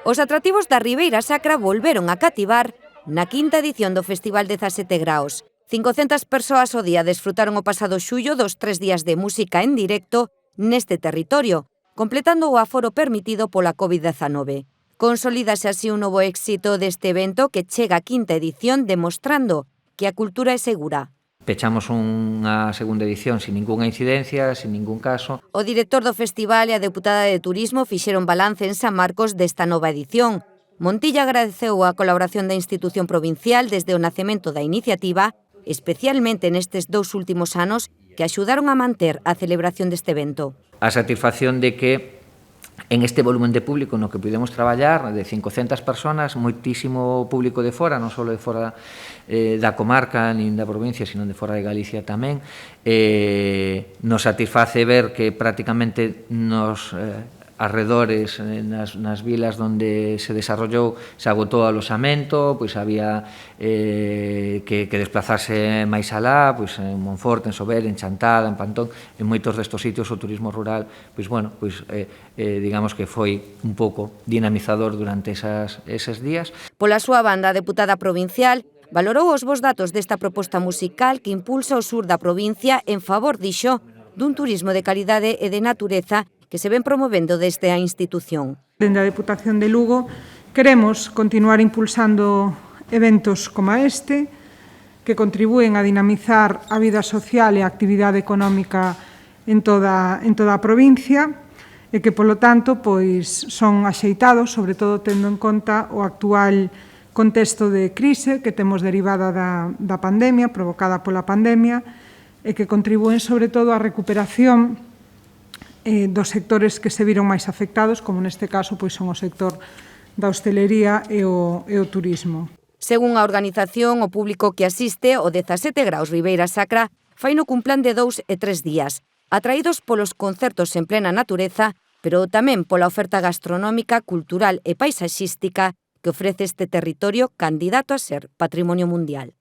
Os atractivos da Ribeira Sacra volveron a cativar na quinta edición do Festival 17 Graos. 500 persoas ao día desfrutaron o pasado xullo dos 3 días de música en directo neste territorio, completando o aforo permitido pola COVID-19. Consolídase así un novo éxito deste evento que chega á quinta edición demostrando que a cultura é segura. Pechamos unha segunda edición sin ningunha incidencia, sin ningún caso. O director do festival e a deputada de Turismo fixeron balance en San Marcos desta nova edición. Montilla agradeceu a colaboración da institución provincial desde o nacemento da iniciativa, especialmente nestes 2 últimos anos que axudaron a manter a celebración deste evento. A satisfacción de que en este volumen de público no que pudemos traballar, de 500 personas, moitísimo público de fora, non só de fora da comarca nin da provincia, sino de fora de Galicia tamén, nos satisface ver que prácticamente nos arredores, nas vilas onde se desarrollou, se agotou o aloxamento, pois había que desplazarse máis alá, pois en Monforte, en Sober, en Chantada, en Pantón, en moitos destos sitios o turismo rural, pois bueno, pois digamos que foi un pouco dinamizador durante eses días. Pola súa banda, a deputada provincial valorou os bons datos desta proposta musical que impulsa o sur da provincia en favor, dixo, dun turismo de calidade e de natureza que se ven promovendo desde a institución. Dende a Deputación de Lugo queremos continuar impulsando eventos como este que contribúen a dinamizar a vida social e a actividade económica en toda a provincia e que, polo tanto, pois son axeitados, sobre todo tendo en conta o actual contexto de crise que temos derivada da pandemia, provocada pola pandemia, e que contribúen, sobre todo, á recuperación dos sectores que se viron máis afectados, como neste caso pois son o sector da hostelería e o turismo. Según a organización, o público que asiste ao 17 Graos Ribeira Sacra faino cun plan de 2 e 3 días, atraídos polos concertos en plena natureza, pero tamén pola oferta gastronómica, cultural e paisaxística que ofrece este territorio candidato a ser Patrimonio Mundial.